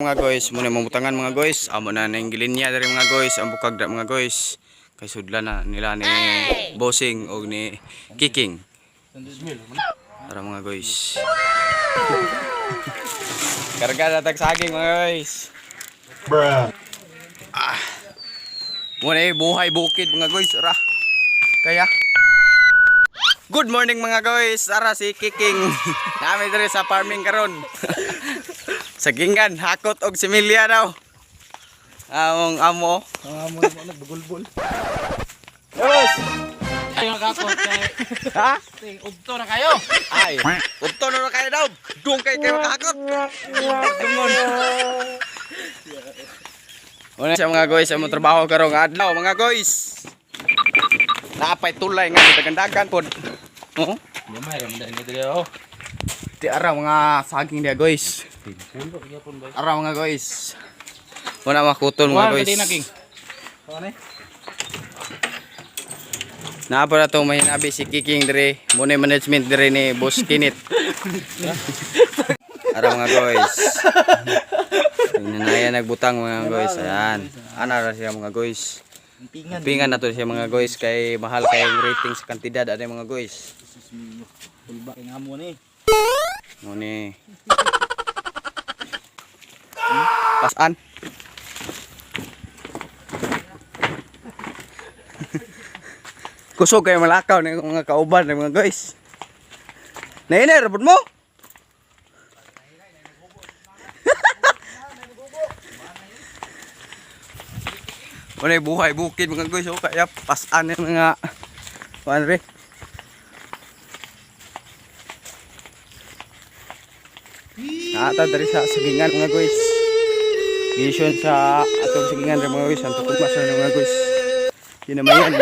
Mga guys, muna mamutangan mga guys. Amo na nang gilinya dari mga guys, ang bukag da mga guys. Kay sudlan na nila ni Bossing o ni Kiking. Tara mga guys. Karga na tag saging mga guys. Bruh. Muna buhay bukid mga guys. Ara. Kaya good morning mga guys. Ara si Kiking. Nami diri sa farming karon. Sagingan, hakot og similya daw. Ang amo. Ang amo mo nagbugulbol. Yes. Ay hakot kay. Ha? Udto na kayo. Ay, udto na kayo daw. Dung kay makakot. Dumon. Una sa mga guys, amo trabaho karong adlaw mga guys. Napay tulay nga dagandagan pod. Oh. Gamay ra man diri oh. Di ara mga saging dia guys. Ara mga guys. Wala makuton mga guys. Naapa na itong mahinabi si Kiking dire. Muna management dire ni Boss Kinit. Ara mga guys. Nanaya nagbutang mga guys. Ayan. Ana ra siya mga guys. Pingan na to siya mga guys. Kay mahal kay rating sa kantidad. Ano mga guys. Tulba kay amo ni. Muna. Pasan. Kusog kayo malakaw ng mga kauban ng mga guys. Nainay, rabot mo? Wala buhay bukid mga guys. O kaya pasan ng mga panre. Naata dari sa sagingan mga guys. Mission sa atong sagingan mga guys. Ang tutumas na mga guys. Yun naman yan.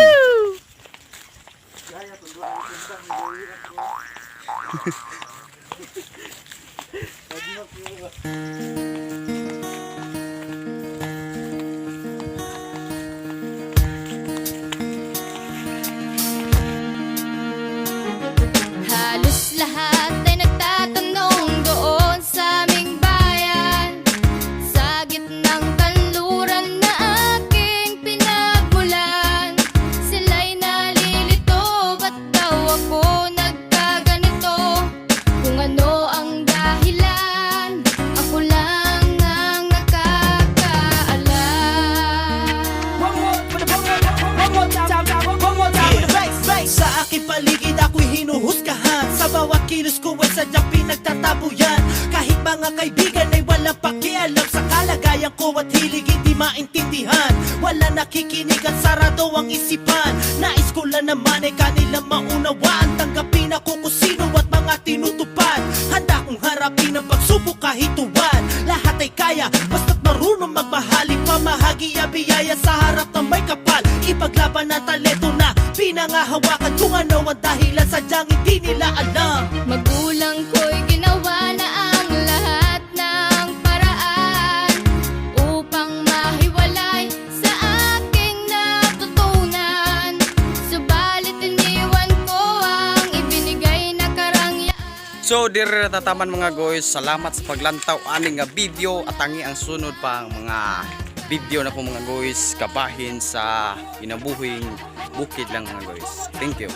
Halos lahat ay nagtatanong doon sa aming bayan, sa gitnang kanluran na aking pinagmulan. Sila'y nalilito, ba't daw ako nagkaganito? Kung ano ang dahilan, ako lang ang nakakaalam. Sa aking paligid ako'y hinuhusgahan. Sa bawat kilos ko ay sadyang pinagtatabuyan. Kahit mga kaibigan ay walang pakialam sa kalagayan ko at hilig hindi maintindihan. Wala nakikinig at sarado ang isipan. Nais ko lang naman ay kanilang maunawaan. Tanggapin ako kung sino at mga tinutupad. Handa kong harapin ang pagsubok kahit tuwan. Lahat ay kaya basta't marunong magmahali. Pamahagi ang biyaya sa harap ng may kapal. Ipaglaban ang talento na pinangahawakan. Kung ano ang dahilan sadyang hindi nila alam. Magulang ko'y ginawa na ang lahat ng paraan upang mahiwalay sa aking natutunan. Subalit iniwan ko ang ibinigay na karangyaan. So dire tataman mga guys, salamat sa paglantaw aning nga video at tangi ang sunod pa ang mga video na po mga guys kabahin sa inabuhing bukid lang mga guys. Thank you.